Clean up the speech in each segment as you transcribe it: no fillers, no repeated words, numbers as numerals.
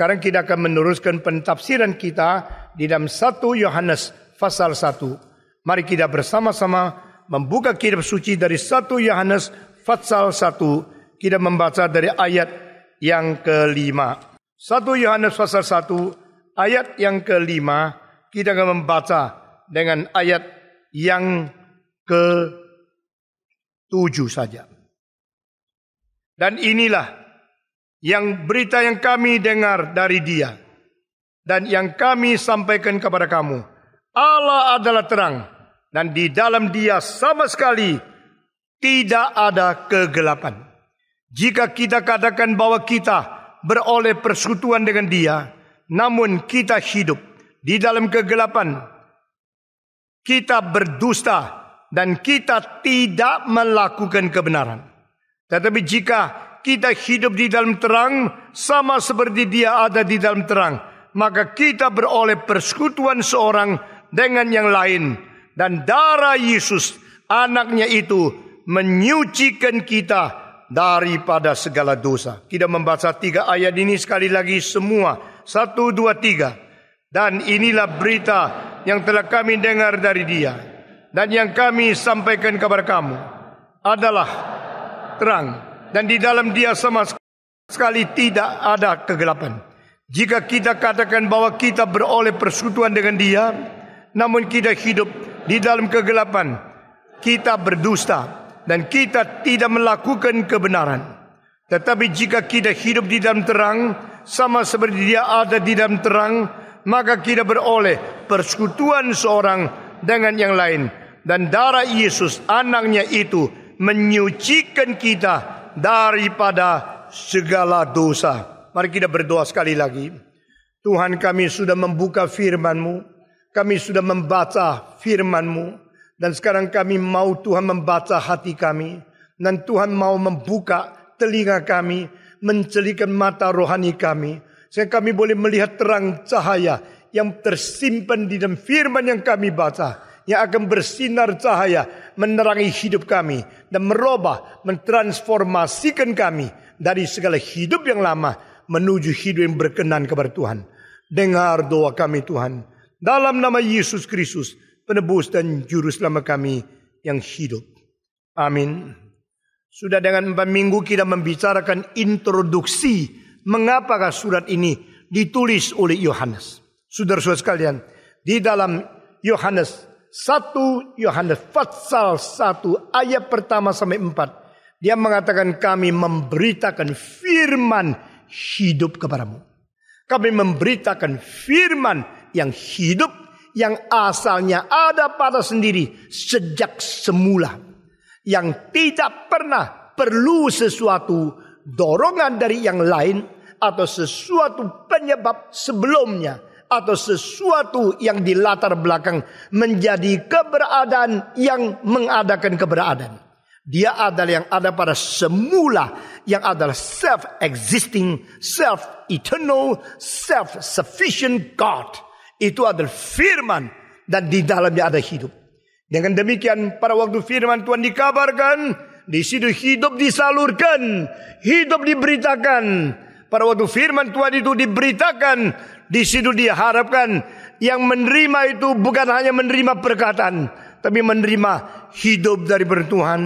Sekarang kita akan meneruskan pentafsiran kita di dalam 1 Yohanes pasal 1. Mari kita bersama-sama membuka kitab suci dari 1 Yohanes pasal 1. Kita membaca dari ayat yang ke-5. 1 Yohanes pasal 1 ayat yang ke-5. Kita akan membaca dengan ayat yang ke-7 saja. Dan inilah yang berita yang kami dengar dari Dia dan yang kami sampaikan kepada kamu. Allah adalah terang dan di dalam Dia sama sekali tidak ada kegelapan. Jika kita katakan bahwa kita beroleh persekutuan dengan Dia, namun kita hidup di dalam kegelapan, kita berdusta dan kita tidak melakukan kebenaran. Tetapi jika kita hidup di dalam terang, sama seperti Dia ada di dalam terang, maka kita beroleh persekutuan seorang dengan yang lain. Dan darah Yesus, anaknya itu, menyucikan kita daripada segala dosa. Kita membaca 3 ayat ini sekali lagi semua. 1, 2, 3. Dan inilah berita yang telah kami dengar dari Dia dan yang kami sampaikan kepada kamu adalah terang. Dan di dalam Dia sama sekali tidak ada kegelapan. Jika kita katakan bahwa kita beroleh persekutuan dengan Dia, namun kita hidup di dalam kegelapan, kita berdusta dan kita tidak melakukan kebenaran. Tetapi jika kita hidup di dalam terang, sama seperti Dia ada di dalam terang, maka kita beroleh persekutuan seorang dengan yang lain. Dan darah Yesus, anaknya itu, menyucikan kita daripada segala dosa. Mari kita berdoa sekali lagi. Tuhan, kami sudah membuka firman-Mu, kami sudah membaca firman-Mu, dan sekarang kami mau Tuhan membaca hati kami, dan Tuhan mau membuka telinga kami, mencelikan mata rohani kami, sehingga kami boleh melihat terang cahaya yang tersimpan di dalam firman yang kami baca, yang akan bersinar cahaya menerangi hidup kami dan merubah, mentransformasikan kami dari segala hidup yang lama menuju hidup yang berkenan kepada Tuhan. Dengar doa kami Tuhan, dalam nama Yesus Kristus, penebus dan juru selamat kami yang hidup. Amin. Sudah dengan 4 minggu kita membicarakan introduksi mengapakah surat ini ditulis oleh Yohanes. Saudara-saudara sekalian, di dalam Yohanes 1 Yohanes pasal 1 ayat pertama sampai 4. Dia mengatakan kami memberitakan firman hidup kepadamu. Kami memberitakan firman yang hidup, yang asalnya ada pada sendiri sejak semula. Yang tidak pernah perlu sesuatu dorongan dari yang lain atau sesuatu penyebab sebelumnya, atau sesuatu yang di latar belakang menjadi keberadaan yang mengadakan keberadaan. Dia adalah yang ada pada semula, yang adalah self-existing, self-eternal, self-sufficient God. Itu adalah firman dan di dalamnya ada hidup. Dengan demikian pada waktu firman Tuhan dikabarkan, di situ hidup disalurkan, hidup diberitakan. Pada waktu firman Tuhan itu diberitakan, di situ diharapkan yang menerima itu bukan hanya menerima perkataan, tapi menerima hidup dari Tuhan.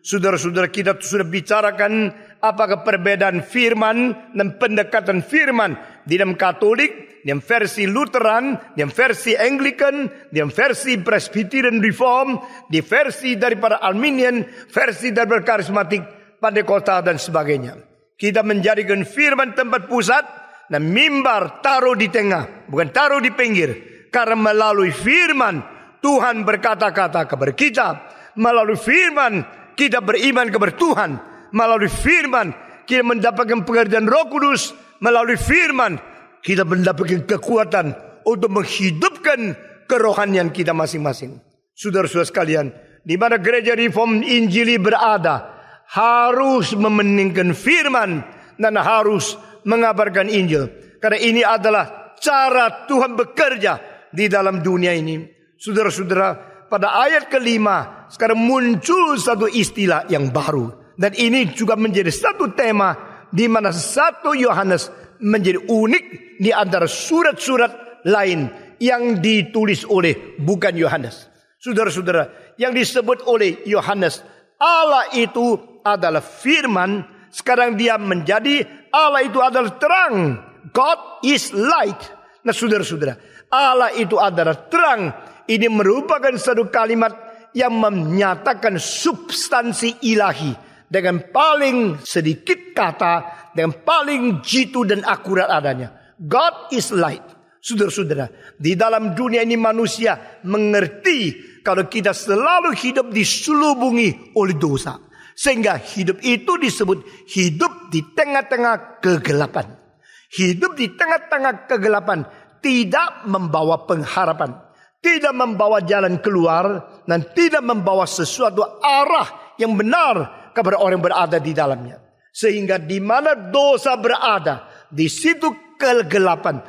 Saudara-saudara, kita sudah bicarakan apakah perbedaan firman dan pendekatan firman di dalam Katolik, di dalam versi Lutheran, di dalam versi Anglican, di dalam versi Presbyterian Reform, di versi daripada Arminian, versi daripada Karismatik, Pentekosta dan sebagainya. Kita menjadikan firman tempat pusat dan mimbar taruh di tengah, bukan taruh di pinggir. Karena melalui firman Tuhan berkata-kata kepada kita. Melalui firman kita beriman kepada Tuhan. Melalui firman kita mendapatkan pengertian Roh Kudus. Melalui firman kita mendapatkan kekuatan untuk menghidupkan kerohanian kita masing-masing. Saudara-saudara sekalian, di mana gereja Reform Injili berada, harus mementingkan firman dan harus mengabarkan Injil. Karena ini adalah cara Tuhan bekerja di dalam dunia ini. Saudara-saudara, pada ayat ke-5 sekarang muncul satu istilah yang baru. Dan ini juga menjadi satu tema di mana 1 Yohanes menjadi unik di antara surat-surat lain yang ditulis oleh bukan Yohanes. Saudara-saudara, yang disebut oleh Yohanes, Allah itu adalah firman, sekarang dia menjadi Allah itu adalah terang. God is light. Nah saudara-saudara, Allah itu adalah terang. Ini merupakan satu kalimat yang menyatakan substansi ilahi dengan paling sedikit kata, dengan paling jitu dan akurat adanya. God is light. Saudara-saudara, di dalam dunia ini manusia mengerti kalau kita selalu hidup diselubungi oleh dosa. Sehingga hidup itu disebut hidup di tengah-tengah kegelapan. Hidup di tengah-tengah kegelapan tidak membawa pengharapan, tidak membawa jalan keluar, dan tidak membawa sesuatu arah yang benar kepada orang yang berada di dalamnya. Sehingga di mana dosa berada, di situ kegelapan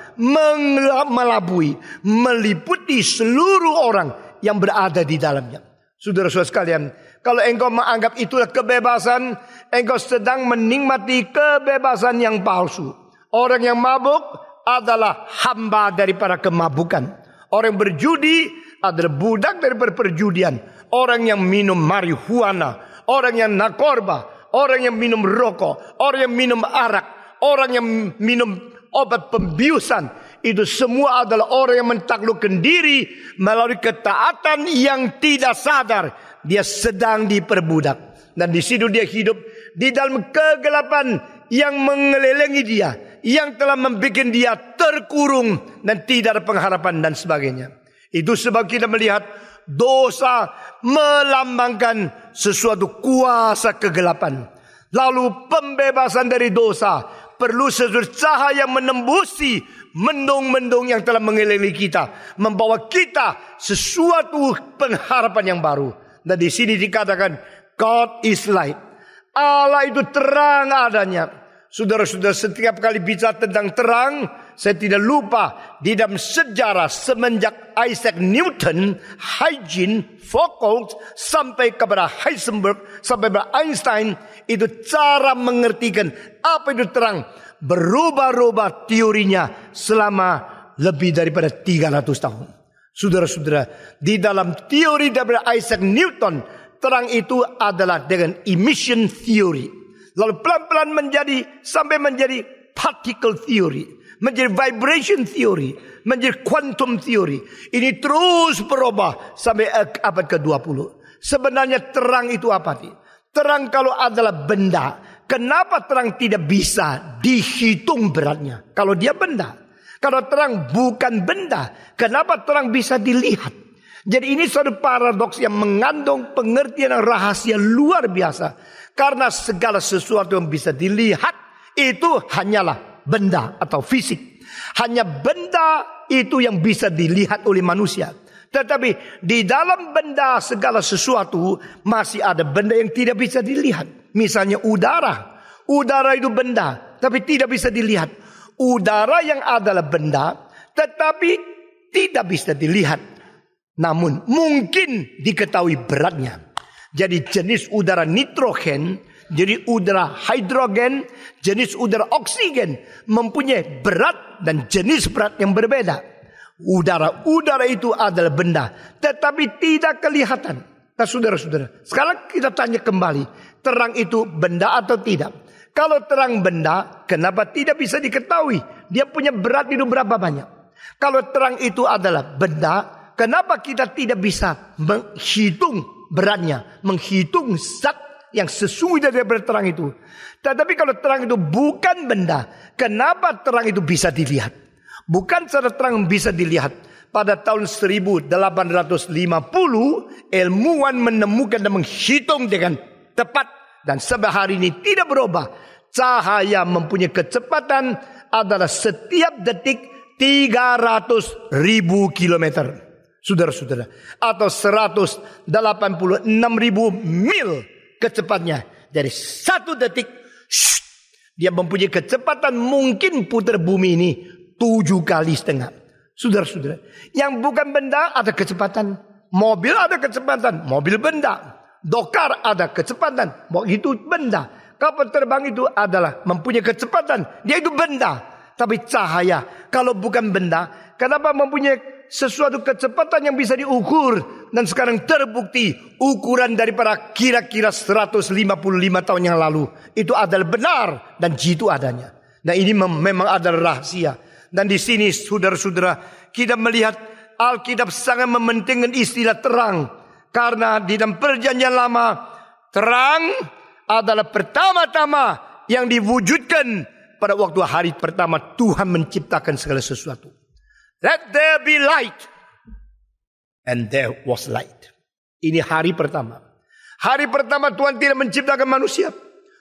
melabui, meliputi seluruh orang yang berada di dalamnya. Saudara-saudara sekalian, kalau engkau menganggap itulah kebebasan, engkau sedang menikmati kebebasan yang palsu. Orang yang mabuk adalah hamba daripada kemabukan. Orang yang berjudi adalah budak daripada perjudian. Orang yang minum marihuana, orang yang narkoba, orang yang minum rokok, orang yang minum arak, orang yang minum obat pembiusan, itu semua adalah orang yang mentaklukkan diri melalui ketaatan yang tidak sadar. Dia sedang diperbudak, dan di situ dia hidup di dalam kegelapan yang mengelilingi dia, yang telah membuat dia terkurung dan tidak ada pengharapan dan sebagainya. Itu sebab kita melihat dosa melambangkan sesuatu kuasa kegelapan. Lalu pembebasan dari dosa perlu sesuatu cahaya menembusi mendung-mendung yang telah mengelilingi kita, membawa kita sesuatu pengharapan yang baru. Dan di sini dikatakan God is light. Allah itu terang adanya. Saudara-saudara, setiap kali bicara tentang terang, saya tidak lupa di dalam sejarah semenjak Isaac Newton, Huygens, Foucault, sampai kepada Heisenberg, sampai kepada Einstein, itu cara mengertikan apa itu terang. Berubah-ubah teorinya selama lebih daripada 300 tahun. Saudara-saudara, di dalam teori daripada Isaac Newton, terang itu adalah dengan emission theory. Lalu pelan-pelan sampai menjadi particle theory, menjadi vibration theory, menjadi quantum theory. Ini terus berubah sampai abad ke-20. Sebenarnya terang itu apa sih? Terang kalau adalah benda, kenapa terang tidak bisa dihitung beratnya? Kalau dia benda. Kalau terang bukan benda, kenapa terang bisa dilihat? Jadi ini suatu paradoks yang mengandung pengertian yang rahasia luar biasa. Karena segala sesuatu yang bisa dilihat itu hanyalah benda atau fisik. Hanya benda itu yang bisa dilihat oleh manusia. Tetapi di dalam benda segala sesuatu masih ada benda yang tidak bisa dilihat. Misalnya udara. Udara itu benda, tapi tidak bisa dilihat. Udara yang adalah benda, tetapi tidak bisa dilihat. Namun mungkin diketahui beratnya. Jadi jenis udara nitrogen, jadi udara hidrogen, jenis udara oksigen mempunyai berat dan jenis berat yang berbeda. Udara itu adalah benda, tetapi tidak kelihatan. Nah saudara-saudara, sekarang kita tanya kembali, terang itu benda atau tidak? Kalau terang benda, kenapa tidak bisa diketahui? Dia punya berat itu berapa banyak? Kalau terang itu adalah benda, kenapa kita tidak bisa menghitung beratnya, menghitung zat yang sesungguhnya daripada terang itu? Tetapi kalau terang itu bukan benda, kenapa terang itu bisa dilihat? Bukan secara terang bisa dilihat. Pada tahun 1850, ilmuwan menemukan dan menghitung dengan tepat, dan sampai hari ini tidak berubah. Cahaya mempunyai kecepatan adalah setiap detik 300.000 kilometer. Saudara-saudara, atau 186.000 mil kecepatnya. Dari satu detik, dia mempunyai kecepatan mungkin putar bumi ini 7,5 kali. Saudara-saudara, yang bukan benda ada kecepatan. Mobil ada kecepatan, mobil benda. Dokar ada kecepatan, itu benda. Kapal terbang itu adalah mempunyai kecepatan, dia itu benda. tapi cahaya. Kalau bukan benda, kenapa mempunyai sesuatu kecepatan yang bisa diukur? Dan sekarang terbukti ukuran daripada kira-kira 155 tahun yang lalu itu adalah benar dan jitu adanya. Nah, ini memang adalah rahasia. Dan di sini saudara-saudara, kita melihat Alkitab sangat mementingkan istilah terang. Karena di dalam perjanjian lama, terang adalah pertama-tama yang diwujudkan pada waktu hari pertama Tuhan menciptakan segala sesuatu. Let there be light. And there was light. Ini hari pertama. Hari pertama Tuhan tidak menciptakan manusia.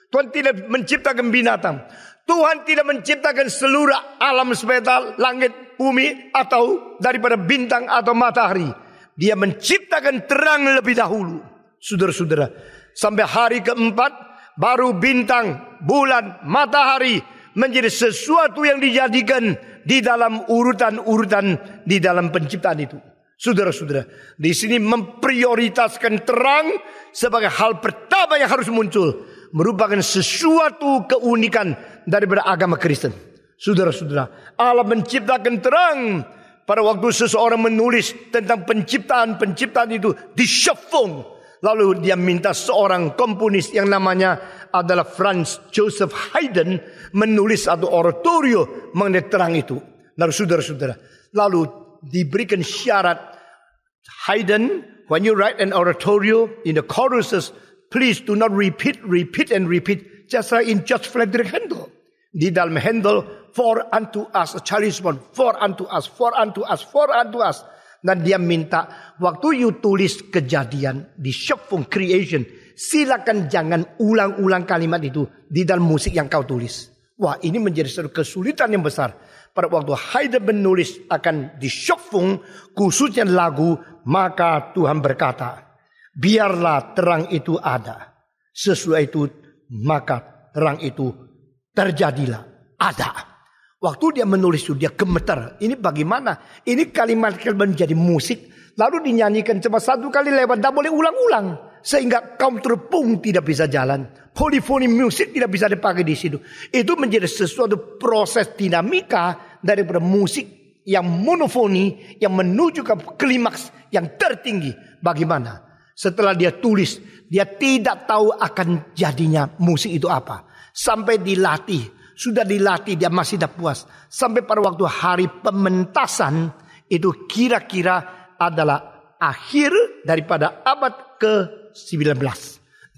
Tuhan tidak menciptakan binatang. Tuhan tidak menciptakan seluruh alam semesta, langit, bumi, atau daripada bintang atau matahari. Dia menciptakan terang lebih dahulu. Saudara-saudara, sampai hari keempat, baru bintang, bulan, matahari menjadi sesuatu yang dijadikan di dalam urutan-urutan di dalam penciptaan itu. Saudara-saudara, di sini memprioritaskan terang sebagai hal pertama yang harus muncul. Merupakan sesuatu keunikan daripada agama Kristen. Saudara-saudara, Allah menciptakan terang. Pada waktu seseorang menulis tentang penciptaan itu di Schöpfung, lalu dia minta seorang komponis yang namanya adalah Franz Joseph Haydn menulis satu oratorio mengenai terang itu. Lalu saudara-saudara, lalu diberikan syarat, Haydn, when you write an oratorio in the choruses, please do not repeat, just like in George Frederick Handel. Di dalam Handel, for unto us a child is born, for unto us, for unto us, for unto us. Dan dia minta, waktu you tulis kejadian di Schöpfung creation, silakan jangan ulang-ulang kalimat itu di dalam musik yang kau tulis. Wah, ini menjadi satu kesulitan yang besar. Pada waktu Haydn menulis akan di Schöpfung, khususnya lagu, maka Tuhan berkata, biarlah terang itu ada. Sesudah itu, maka terang itu terjadilah, ada. Waktu dia menulis itu, dia gemetar. Ini bagaimana? Ini kalimat-kalimat menjadi musik, lalu dinyanyikan cuma satu kali lewat, tidak boleh ulang-ulang. Sehingga kaum terpung tidak bisa jalan. Polifoni musik tidak bisa dipakai di situ. Itu menjadi sesuatu proses dinamika daripada musik yang monofoni, yang menuju ke klimaks yang tertinggi. Bagaimana? Setelah dia tulis, dia tidak tahu akan jadinya musik itu apa. Sampai dilatih, sudah dilatih, dia masih tidak puas. Sampai pada waktu hari pementasan, itu kira-kira adalah akhir daripada abad ke-19.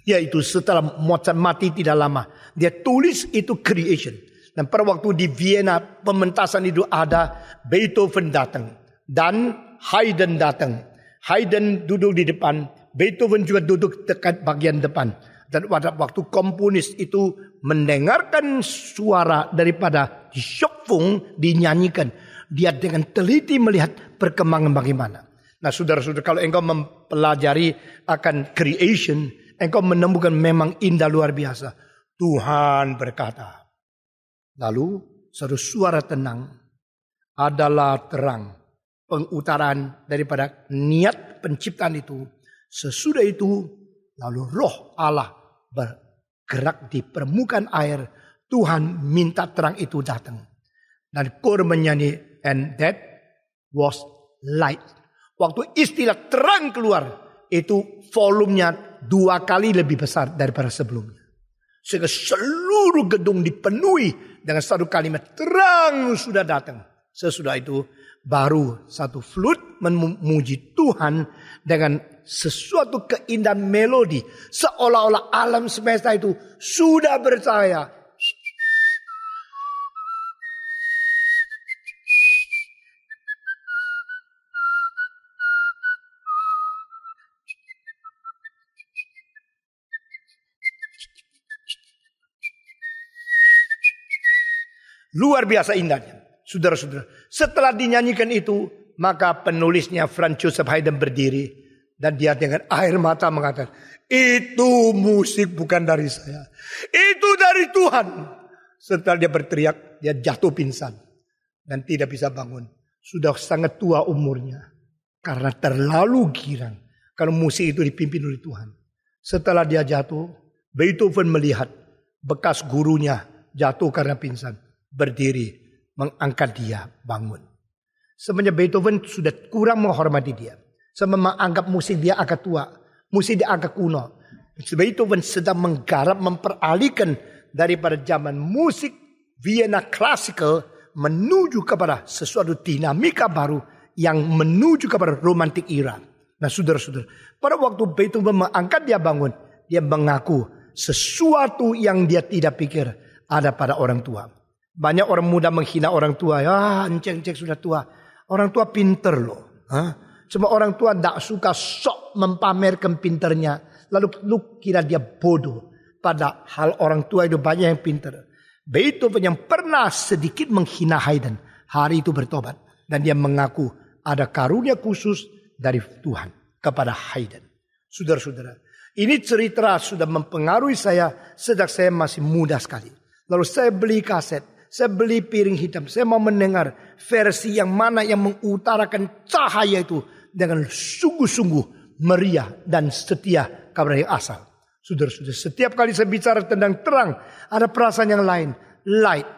Yaitu setelah Mozart mati tidak lama. Dia tulis itu creation. Dan pada waktu di Vienna pementasan itu ada, Beethoven datang. Dan Haydn datang. Haydn duduk di depan, Beethoven juga duduk dekat bagian depan. Dan pada waktu komponis itu mendengarkan suara daripada Schöpfung dinyanyikan, dia dengan teliti melihat perkembangan bagaimana. Nah, saudara-saudara, kalau engkau mempelajari akan creation, engkau menemukan memang indah luar biasa. Tuhan berkata. Lalu satu suara tenang adalah terang. Pengutaran daripada niat penciptaan itu. Sesudah itu lalu roh Allah bergerak di permukaan air. Tuhan minta terang itu datang. Dan kor menyanyi, and that was light. Waktu istilah terang keluar, itu volumenya 2 kali lebih besar daripada sebelumnya. Sehingga seluruh gedung dipenuhi dengan satu kalimat, terang sudah datang. Sesudah itu baru satu flute memuji Tuhan dengan sesuatu keindahan melodi. Seolah-olah alam semesta itu sudah bercahaya. Luar biasa indahnya. Saudara-saudara, setelah dinyanyikan itu, maka penulisnya Franz Joseph Haydn berdiri. Dan dia dengan air mata mengatakan, itu musik bukan dari saya. Itu dari Tuhan. Setelah dia berteriak, dia jatuh pingsan. Dan tidak bisa bangun. Sudah sangat tua umurnya. Karena terlalu girang. Karena musik itu dipimpin oleh Tuhan. Setelah dia jatuh, Beethoven melihat bekas gurunya jatuh karena pingsan. Berdiri, mengangkat dia bangun. Sebenarnya Beethoven sudah kurang menghormati dia. Sama menganggap musik dia agak tua, musik dia agak kuno. Beethoven sedang menggarap, memperalihkan daripada zaman musik Vienna Classical menuju kepada sesuatu dinamika baru yang menuju kepada romantic era. Nah saudara-saudara, pada waktu Beethoven mengangkat dia bangun, dia mengaku sesuatu yang dia tidak pikir ada pada orang tua. Banyak orang muda menghina orang tua. Ya, enceng-enceng sudah tua. Orang tua pinter loh. Cuma orang tua tidak suka sok mempamerkan pinternya. Lalu lu kira dia bodoh. Padahal orang tua itu banyak yang pinter. Beethoven yang pernah sedikit menghina Haydn, hari itu bertobat. Dan dia mengaku ada karunia khusus dari Tuhan kepada Haydn. Saudara-saudara, ini cerita sudah mempengaruhi saya sejak saya masih muda sekali. Lalu saya beli kaset, saya beli piring hitam. Saya mau mendengar versi yang mana yang mengutarakan cahaya itu dengan sungguh-sungguh meriah dan setia kepada yang asal. Saudara-saudara, setiap kali saya bicara tentang terang, ada perasaan yang lain, light.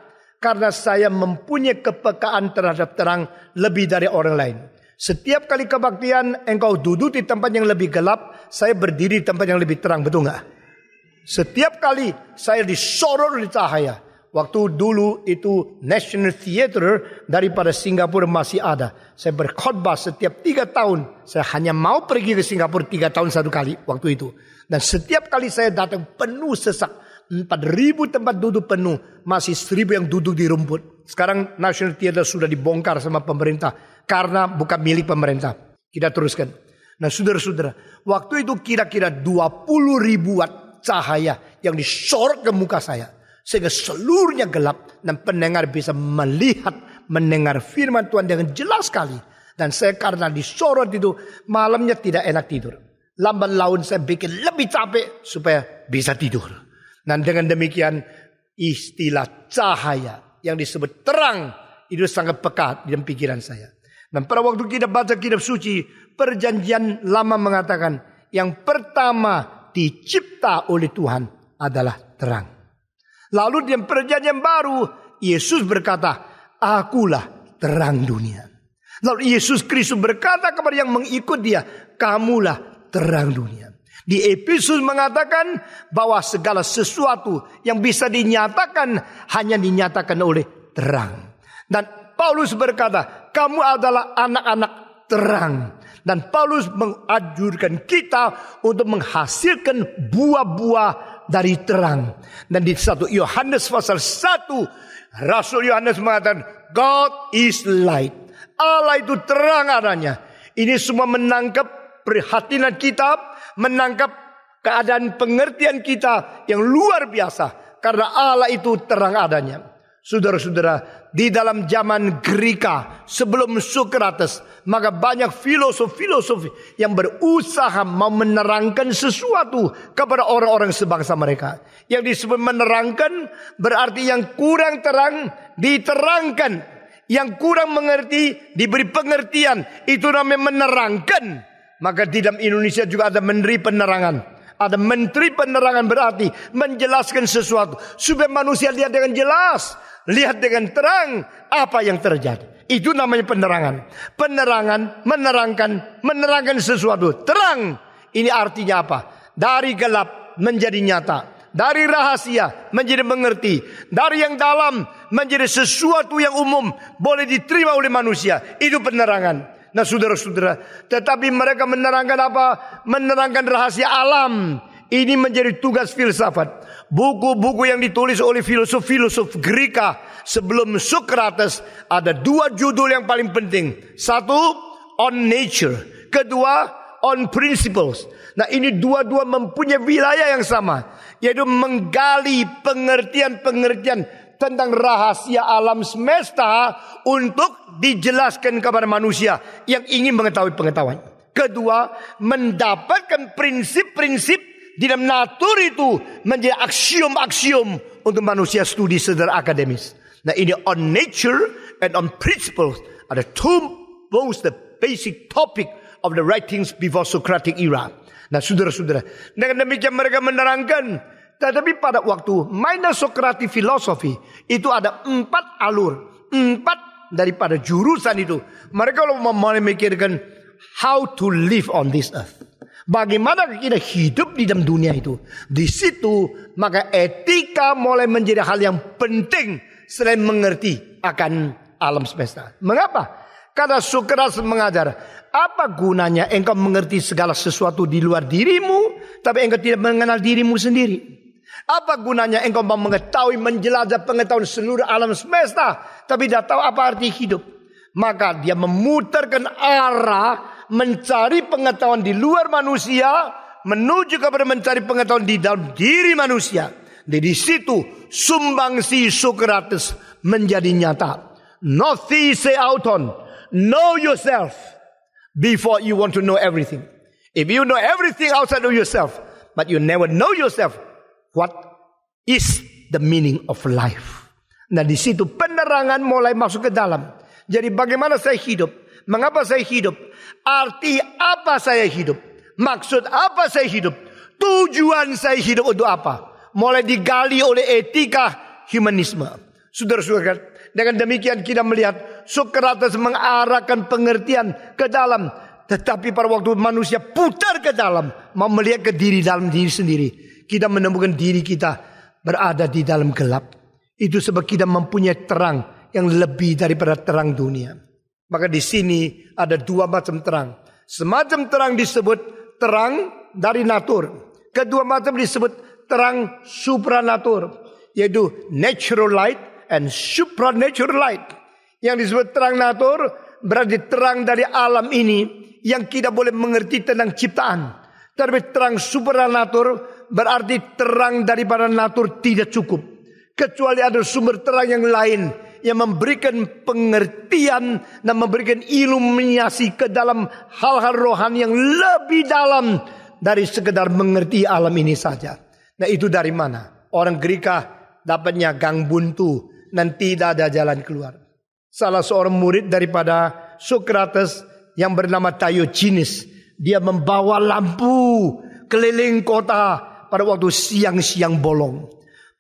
Karena saya mempunyai kepekaan terhadap terang lebih dari orang lain. Setiap kali kebaktian, engkau duduk di tempat yang lebih gelap, saya berdiri di tempat yang lebih terang, betul nggak? Setiap kali saya disorot oleh cahaya. Waktu dulu itu National Theatre daripada Singapura masih ada. Saya berkhotbah setiap 3 tahun. Saya hanya mau pergi ke Singapura 3 tahun satu kali waktu itu. Dan setiap kali saya datang penuh sesak. 4.000 tempat duduk penuh. Masih 1.000 yang duduk di rumput. Sekarang National Theatre sudah dibongkar sama pemerintah. Karena bukan milik pemerintah. Kita teruskan. Nah saudara-saudara. Waktu itu kira-kira 20.000 watt cahaya yang disorot ke muka saya. Sehingga seluruhnya gelap dan pendengar bisa melihat, mendengar firman Tuhan dengan jelas sekali. Dan saya karena disorot itu malamnya tidak enak tidur. Lambat laun saya bikin lebih capek supaya bisa tidur. Dan dengan demikian istilah cahaya yang disebut terang itu sangat pekat di dalam pikiran saya. Dan pada waktu kita baca kitab suci, perjanjian lama mengatakan yang pertama dicipta oleh Tuhan adalah terang. Lalu di perjanjian baru, Yesus berkata, akulah terang dunia. Lalu Yesus Kristus berkata kepada yang mengikut dia, kamulah terang dunia. Di Efesus mengatakan bahwa segala sesuatu yang bisa dinyatakan, hanya dinyatakan oleh terang. Dan Paulus berkata, kamu adalah anak-anak terang. Dan Paulus menganjurkan kita untuk menghasilkan buah-buah dari terang. Dan di 1 Yohanes pasal 1, Rasul Yohanes mengatakan, God is light. Allah itu terang adanya. Ini semua menangkap perhatian kita, menangkap keadaan pengertian kita yang luar biasa. Karena Allah itu terang adanya. Saudara-saudara, di dalam zaman Greka sebelum Sokrates, maka banyak filosof-filosof yang berusaha mau menerangkan sesuatu kepada orang-orang sebangsa mereka. Yang disebut menerangkan berarti yang kurang terang diterangkan, yang kurang mengerti diberi pengertian. Itu namanya menerangkan. Maka di dalam Indonesia juga ada menteri penerangan. Ada menteri penerangan berarti menjelaskan sesuatu supaya manusia lihat dengan jelas, lihat dengan terang apa yang terjadi. Itu namanya penerangan. Penerangan, menerangkan sesuatu. Terang, ini artinya apa? Dari gelap menjadi nyata. Dari rahasia menjadi mengerti. Dari yang dalam menjadi sesuatu yang umum, boleh diterima oleh manusia. Itu penerangan. Nah saudara-saudara, tetapi mereka menerangkan apa? Menerangkan rahasia alam. Ini menjadi tugas filsafat. Buku-buku yang ditulis oleh filosof-filosof Greka sebelum Sokrates, ada 2 judul yang paling penting. 1, on nature. Kedua, on principles. Nah ini dua-dua mempunyai wilayah yang sama, yaitu menggali pengertian-pengertian tentang rahasia alam semesta untuk dijelaskan kepada manusia yang ingin mengetahui pengetahuan. Kedua, mendapatkan prinsip-prinsip di dalam natur itu menjadi aksiom-aksiom untuk manusia studi secara akademis. Nah ini on nature and on principles are the two most the basic topic of the writings before Socratic era. Nah saudara-saudara, dengan demikian mereka menerangkan. Tetapi pada waktu minor Socratic philosophy itu ada 4 alur, 4 daripada jurusan itu. Mereka mulai memikirkan how to live on this earth. Bagaimana kita hidup di dalam dunia itu. Di situ maka etika mulai menjadi hal yang penting selain mengerti akan alam semesta. Mengapa? Karena Sokrates mengajar, apa gunanya engkau mengerti segala sesuatu di luar dirimu, tapi engkau tidak mengenal dirimu sendiri? Apa gunanya engkau mau mengetahui, menjelajah pengetahuan seluruh alam semesta, tapi tidak tahu apa arti hidup? Maka dia memutarkan arah, mencari pengetahuan di luar manusia, menuju kepada mencari pengetahuan di dalam diri manusia. Di situ sumbangsi Sokrates menjadi nyata. Nothese auton. Know yourself before you want to know everything. If you know everything outside of yourself, but you never know yourself, what is the meaning of life? Nah, di situ penerangan mulai masuk ke dalam. Jadi bagaimana saya hidup? Mengapa saya hidup? Arti apa saya hidup? Maksud apa saya hidup? Tujuan saya hidup untuk apa? Mulai digali oleh etika humanisme. Saudara-saudara, dengan demikian kita melihat Sokrates mengarahkan pengertian ke dalam. Tetapi pada waktu manusia putar ke dalam, mau melihat ke diri dalam diri sendiri, kita menemukan diri kita berada di dalam gelap. Itu sebab kita mempunyai terang yang lebih daripada terang dunia. Maka di sini ada 2 macam terang. Semacam terang disebut terang dari natur. Kedua macam disebut terang supranatur, yaitu natural light and supernatural light. Yang disebut terang natur berarti terang dari alam ini yang kita boleh mengerti tentang ciptaan. Tapi terang supranatur berarti terang daripada natur tidak cukup. Kecuali ada sumber terang yang lain yang memberikan pengertian dan memberikan iluminasi ke dalam hal-hal rohani yang lebih dalam dari sekedar mengerti alam ini saja. Nah, itu dari mana? Orang Greka dapatnya gang buntu dan tidak ada jalan keluar. Salah seorang murid daripada Sokrates yang bernama Diogenes, dia membawa lampu keliling kota pada waktu siang-siang bolong.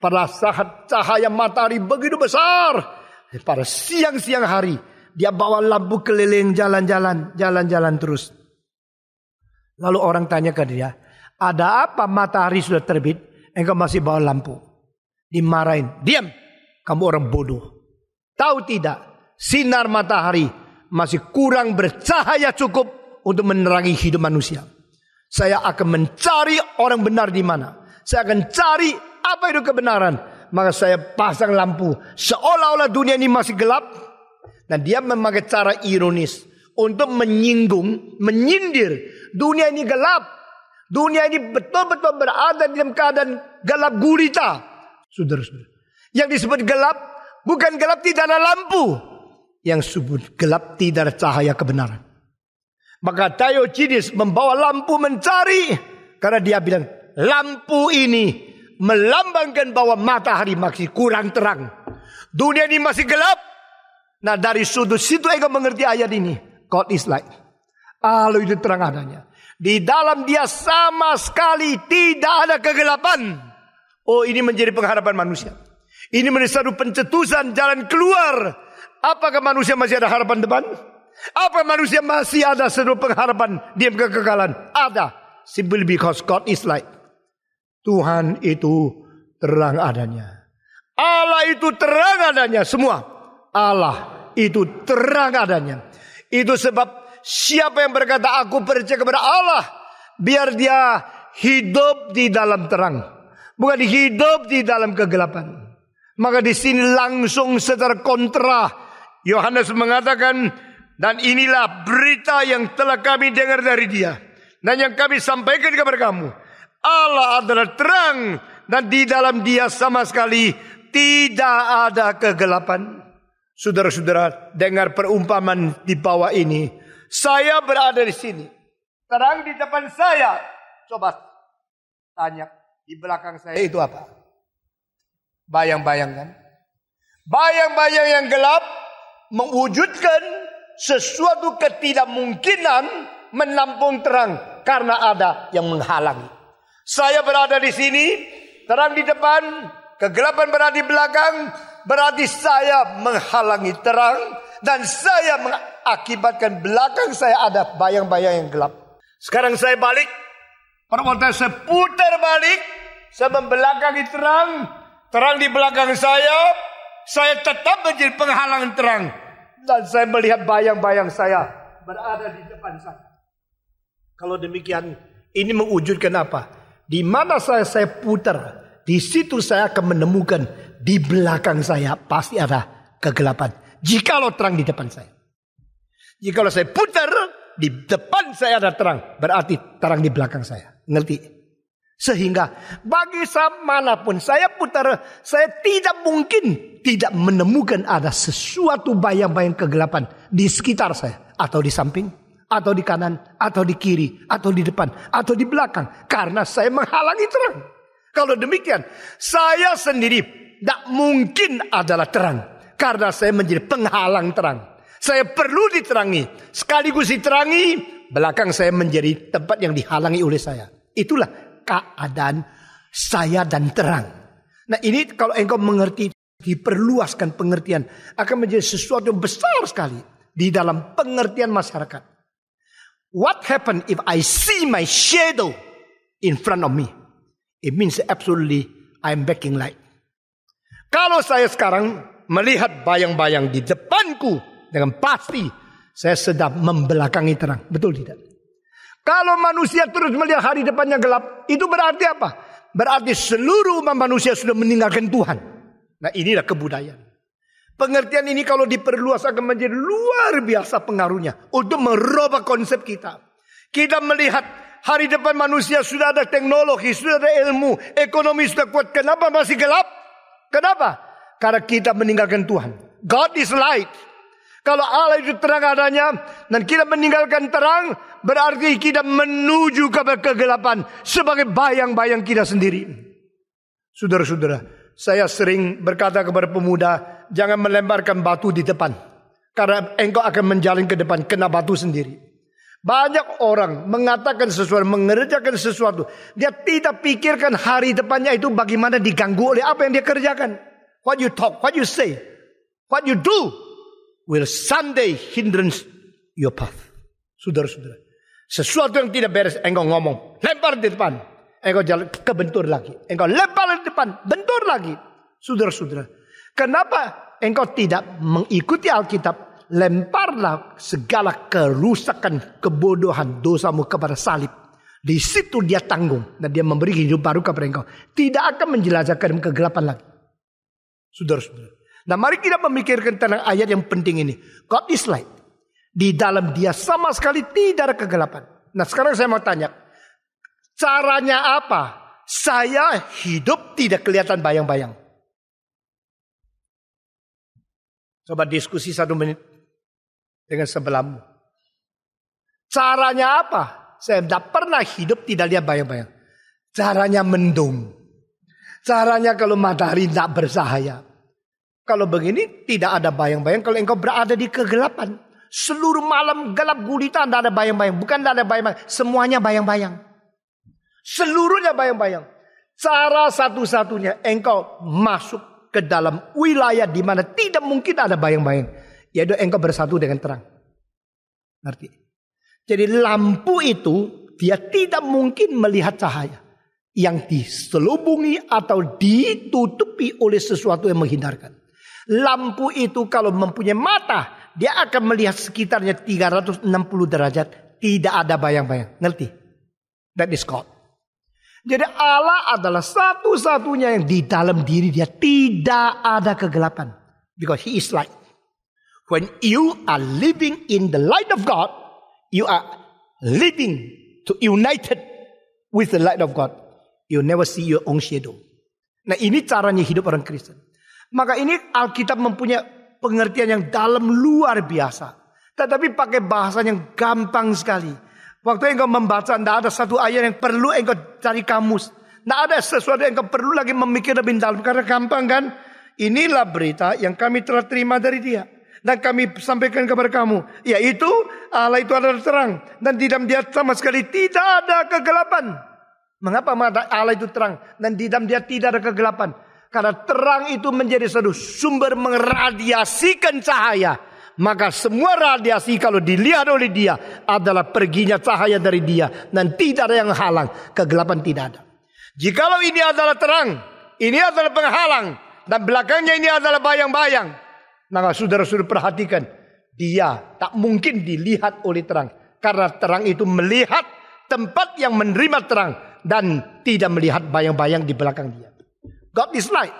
Pada saat cahaya matahari begitu besar, pada siang-siang hari dia bawa lampu keliling jalan-jalan terus. Lalu orang tanya ke dia, ada apa matahari sudah terbit, engkau masih bawa lampu? Dimarahin, diam, kamu orang bodoh. Tahu tidak, sinar matahari masih kurang bercahaya cukup untuk menerangi hidup manusia. Saya akan mencari orang benar di mana. Saya akan cari apa itu kebenaran. Maka saya pasang lampu seolah-olah dunia ini masih gelap. Dan dia memakai cara ironis untuk menyinggung, menyindir. Dunia ini gelap. Dunia ini betul-betul berada dalam keadaan gelap gulita. Saudara-saudara, yang disebut gelap bukan gelap tidak ada lampu. Yang disebut gelap tidak ada cahaya kebenaran. Maka Diogenes membawa lampu mencari. Karena dia bilang, lampu ini melambangkan bahwa matahari masih kurang terang. Dunia ini masih gelap. Nah, dari sudut situ engkau mengerti ayat ini. God is light. Allah itu terang adanya. Di dalam dia sama sekali tidak ada kegelapan. Oh, ini menjadi pengharapan manusia. Ini menjadi satu pencetusan jalan keluar. Apakah manusia masih ada harapan depan? Apa manusia masih ada satu pengharapan diam kekekalan? Ada. Simply because God is light. Tuhan itu terang adanya. Allah itu terang adanya semua. Allah itu terang adanya. Itu sebab siapa yang berkata aku percaya kepada Allah, biar dia hidup di dalam terang, bukan hidup di dalam kegelapan. Maka di sini langsung secara kontra Yohanes mengatakan, dan inilah berita yang telah kami dengar dari dia dan yang kami sampaikan kepada kamu. Allah adalah terang dan di dalam dia sama sekali tidak ada kegelapan. Saudara-saudara, dengar perumpamaan di bawah ini. Saya berada di sini. Terang di depan saya. Coba tanya, di belakang saya itu apa? Bayang-bayang kan? Bayang-bayang yang gelap mewujudkan sesuatu ketidakmungkinan menampung terang karena ada yang menghalangi. Saya berada di sini, terang di depan, Kegelapan berada di belakang, berarti saya menghalangi terang. Dan saya mengakibatkan belakang saya ada bayang-bayang yang gelap. Sekarang saya balik. Perbuatan saya putar balik. Saya membelakangi terang. Terang di belakang saya. Saya tetap menjadi penghalangan terang. Dan saya melihat bayang-bayang saya berada di depan saya. Kalau demikian, ini mewujudkan apa? Di mana saya putar, di situ saya akan menemukan di belakang saya pasti ada kegelapan. Jikalau terang di depan saya. Jikalau saya putar, di depan saya ada terang. Berarti terang di belakang saya. Ngerti? Sehingga bagi manapun saya putar, saya tidak mungkin tidak menemukan ada sesuatu bayang-bayang kegelapan di sekitar saya. Atau di samping, atau di kanan, atau di kiri, atau di depan, atau di belakang. Karena saya menghalangi terang. Kalau demikian, saya sendiri tidak mungkin adalah terang. Karena saya menjadi penghalang terang. Saya perlu diterangi. Sekaligus diterangi, belakang saya menjadi tempat yang dihalangi oleh saya. Itulah keadaan saya dan terang. Nah ini kalau engkau mengerti, diperluaskan pengertian, akan menjadi sesuatu yang besar sekali di dalam pengertian masyarakat. What happened if I see my shadow in front of me? It means absolutely I'm backing light. Kalau saya sekarang melihat bayang-bayang di depanku, dengan pasti saya sedang membelakangi terang. Betul tidak? Kalau manusia terus melihat hari depannya gelap, itu berarti apa? Berarti seluruh umat manusia sudah meninggalkan Tuhan. Nah inilah kebudayaan. Pengertian ini kalau diperluas akan menjadi luar biasa pengaruhnya. Untuk merubah konsep kita. Kita melihat hari depan manusia sudah ada teknologi, sudah ada ilmu, ekonomi sudah kuat. Kenapa masih gelap? Kenapa? Karena kita meninggalkan Tuhan. God is light. Kalau Allah itu terang adanya dan kita meninggalkan terang, berarti kita menuju ke kegelapan sebagai bayang-bayang kita sendiri. Saudara-saudara, saya sering berkata kepada pemuda, jangan melemparkan batu di depan. Karena engkau akan menjalin ke depan, kena batu sendiri. Banyak orang mengatakan sesuatu, mengerjakan sesuatu. Dia tidak pikirkan hari depannya itu bagaimana diganggu oleh apa yang dia kerjakan. What you talk, what you say, what you do will someday hindrance your path. Saudara-saudara, sesuatu yang tidak beres, engkau ngomong, lempar di depan. Engkau jalan kebentur lagi. Engkau lempar di depan, bentur lagi. Saudara-saudara, kenapa engkau tidak mengikuti Alkitab? Lemparlah segala kerusakan, kebodohan, dosamu kepada salib. Di situ dia tanggung dan dia memberi hidup baru kepada engkau. Tidak akan menjelajahkan kegelapan lagi. Saudara-saudara. Nah mari kita memikirkan tentang ayat yang penting ini. God is light. Di dalam dia sama sekali tidak ada kegelapan. Nah sekarang saya mau tanya. Caranya apa? Saya hidup tidak kelihatan bayang-bayang. Coba diskusi 1 menit dengan sebelahmu. Caranya apa? Saya tidak pernah hidup tidak lihat bayang-bayang. Caranya mendung. Caranya kalau matahari tidak bersahaya. Kalau begini tidak ada bayang-bayang. Kalau engkau berada di kegelapan. Seluruh malam gelap gulita tidak ada bayang-bayang. Bukan tidak ada bayang-bayang. Semuanya bayang-bayang. Seluruhnya bayang-bayang. Cara satu-satunya engkau masuk ke dalam wilayah di mana tidak mungkin ada bayang-bayang. Yaitu engkau bersatu dengan terang. Ngerti? Jadi lampu itu dia tidak mungkin melihat cahaya yang diselubungi atau ditutupi oleh sesuatu yang menghindarkan. Lampu itu kalau mempunyai mata, dia akan melihat sekitarnya 360 derajat. Tidak ada bayang-bayang. Ngerti? That is God. Jadi Allah adalah satu-satunya yang di dalam diri dia tidak ada kegelapan. Because he is light. When you are living in the light of God, you are living to united with the light of God. You never see your own shadow. Nah ini caranya hidup orang Kristen. Maka ini Alkitab mempunyai pengertian yang dalam luar biasa. Tetapi pakai bahasa yang gampang sekali. Waktu engkau membaca, tidak ada satu ayat yang perlu engkau cari kamus. Tidak ada sesuatu yang engkau perlu lagi memikir lebih dalam. Karena gampang kan? Inilah berita yang kami telah terima dari dia. Dan kami sampaikan kepada kamu. Yaitu Allah itu adalah terang. Dan di dalam dia sama sekali tidak ada kegelapan. Mengapa Allah itu terang? Dan di dalam dia tidak ada kegelapan. Karena terang itu menjadi satu sumber meradiasikan cahaya. Maka semua radiasi kalau dilihat oleh dia adalah perginya cahaya dari dia. Dan tidak ada yang halang. Kegelapan tidak ada. Jikalau ini adalah terang, ini adalah penghalang, dan belakangnya ini adalah bayang-bayang, maka saudara-saudara perhatikan, dia tak mungkin dilihat oleh terang. Karena terang itu melihat tempat yang menerima terang dan tidak melihat bayang-bayang di belakang dia. God is light.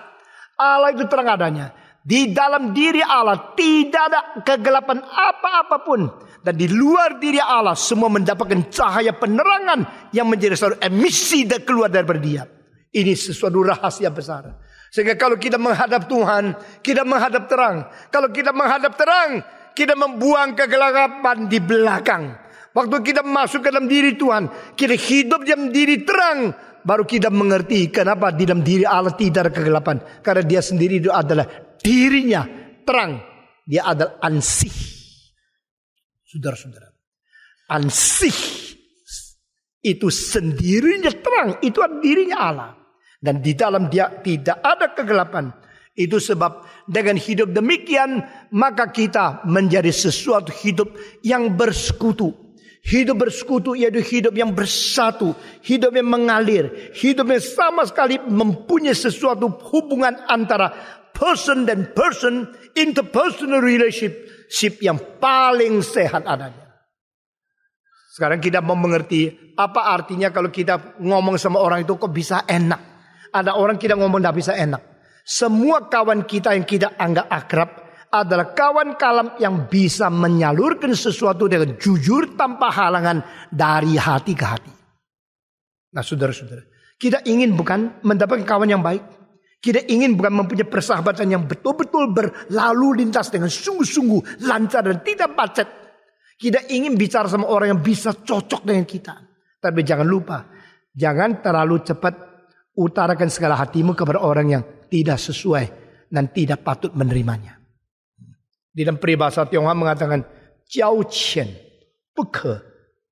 Allah itu terang adanya. Di dalam diri Allah tidak ada kegelapan apa-apapun. Dan di luar diri Allah semua mendapatkan cahaya penerangan yang menjadi suatu emisi dan keluar daripada dia. Ini sesuatu rahasia besar. Sehingga kalau kita menghadap Tuhan, kita menghadap terang. Kalau kita menghadap terang, kita membuang kegelapan di belakang. Waktu kita masuk ke dalam diri Tuhan, kita hidup dalam diri terang, baru kita mengerti kenapa di dalam diri Allah tidak ada kegelapan. Karena dia sendiri itu adalah dirinya terang. Dia adalah ansih. Saudara-saudara, ansih itu sendirinya terang. Itu adalah dirinya Allah. Dan di dalam dia tidak ada kegelapan. Itu sebab dengan hidup demikian, maka kita menjadi sesuatu hidup yang bersekutu. Hidup bersekutu yaitu hidup yang bersatu. Hidup yang mengalir. Hidup yang sama sekali mempunyai sesuatu hubungan antara person dan person. Interpersonal relationship yang paling sehat adanya. Sekarang kita mau mengerti apa artinya kalau kita ngomong sama orang itu kok bisa enak. Ada orang kita ngomong tidak bisa enak. Semua kawan kita yang kita anggap akrab adalah kawan kalam yang bisa menyalurkan sesuatu dengan jujur tanpa halangan dari hati ke hati. Nah saudara-saudara, kita ingin bukan mendapatkan kawan yang baik. Kita ingin bukan mempunyai persahabatan yang betul-betul berlalu lintas dengan sungguh-sungguh lancar dan tidak macet. Kita ingin bicara sama orang yang bisa cocok dengan kita. Tapi jangan lupa, jangan terlalu cepat utarakan segala hatimu kepada orang yang tidak sesuai dan tidak patut menerimanya. Di dalam peribahasa Tionghoa mengatakan, Jiao qian, buke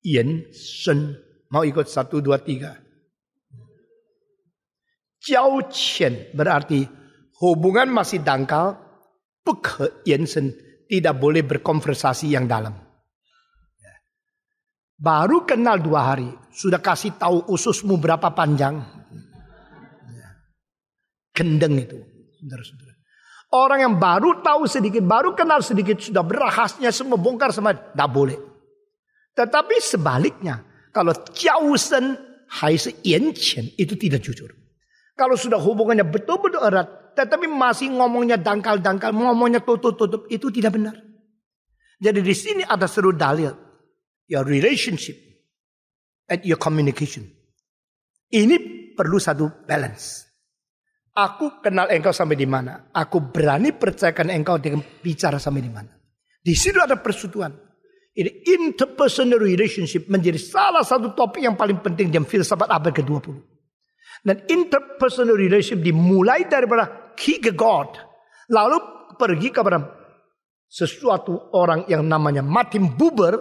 yan shen. Mau ikut 1, 2, 3. Jiao qian berarti hubungan masih dangkal, buke yan shen, tidak boleh berkonversasi yang dalam. Baru kenal 2 hari, sudah kasih tahu ususmu berapa panjang. Gendeng itu, saudara-saudara. Orang yang baru tahu sedikit, baru kenal sedikit, sudah berahasnya semua bongkar semua, tidak boleh. Tetapi sebaliknya, kalau jiaosen hai se yanqian, itu tidak jujur. Kalau sudah hubungannya betul-betul erat, tetapi masih ngomongnya dangkal-dangkal, ngomongnya tutup-tutup, itu tidak benar. Jadi di sini ada seru dalil, your relationship and your communication. Ini perlu satu balance. Aku kenal engkau sampai di mana. Aku berani percayakan engkau dengan bicara sampai di mana. Di situ ada persekutuan. Ini interpersonal relationship menjadi salah satu topik yang paling penting dalam filsafat abad ke-20. Dan interpersonal relationship dimulai daripada Kierkegaard. Lalu pergi kepada sesuatu orang yang namanya Martin Buber,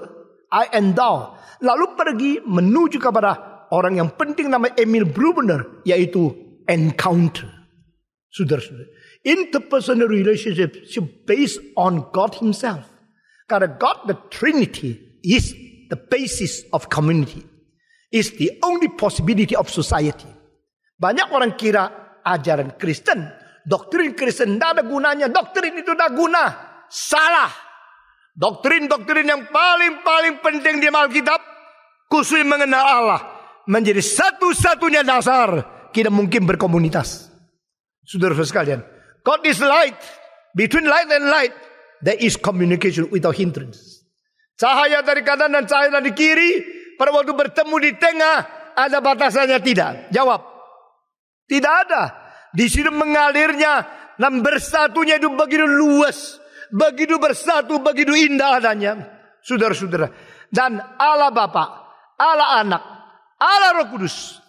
I and Thou. Lalu pergi menuju kepada orang yang penting namanya Emil Brunner, yaitu encounter. Saudara-saudara, interpersonal relationship is based on God Himself. Karena God, the Trinity, is the basis of community. Is the only possibility of society. Banyak orang kira ajaran Kristen, doktrin Kristen tidak ada gunanya. Doktrin itu tidak guna. Salah. Doktrin-doktrin yang paling penting di Alkitab, khusus mengenal Allah, menjadi satu-satunya dasar kita mungkin berkomunitas. Saudara-saudara sekalian, God is light. Between light and light, there is communication without hindrance. Cahaya dari kanan dan cahaya dari kiri, pada waktu bertemu di tengah, ada batasannya tidak? Jawab. Tidak ada. Di sini mengalirnya dan bersatunya itu begitu luas, begitu bersatu, begitu indah adanya. Saudara-saudara. Dan Allah Bapa, Allah Anak, Allah Roh Kudus.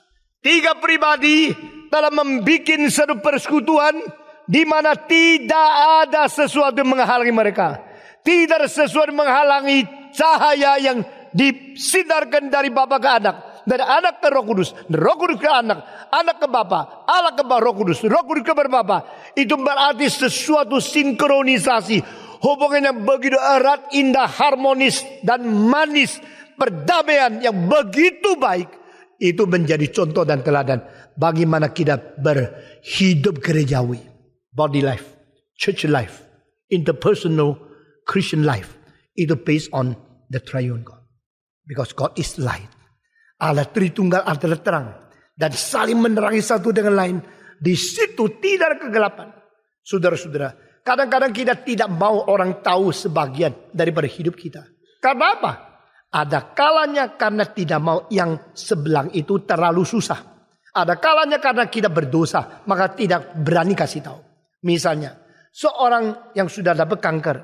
3 pribadi dalam membuat satu persekutuan di mana tidak ada sesuatu yang menghalangi mereka. Tidak ada sesuatu yang menghalangi cahaya yang disinarkan dari Bapa ke Anak. dari anak ke Roh Kudus, Roh Kudus ke anak, anak ke Bapa, Allah ke Roh Kudus, Roh Kudus ke Bapa. Itu berarti sesuatu sinkronisasi, hubungan yang begitu erat, indah, harmonis dan manis, perdamaian yang begitu baik. Itu menjadi contoh dan teladan bagaimana kita berhidup gerejawi, body life, church life, interpersonal Christian life. Itu based on the triune God. Because God is light. Allah Tritunggal adalah terang. Dan saling menerangi satu dengan lain. Di situ tidak ada kegelapan. Saudara-saudara, kadang-kadang kita tidak mau orang tahu sebagian daripada hidup kita. Karena apa? Ada kalanya karena tidak mau yang sebelah itu terlalu susah. Ada kalanya karena kita berdosa, maka tidak berani kasih tahu. Misalnya, seorang yang sudah dapat kanker,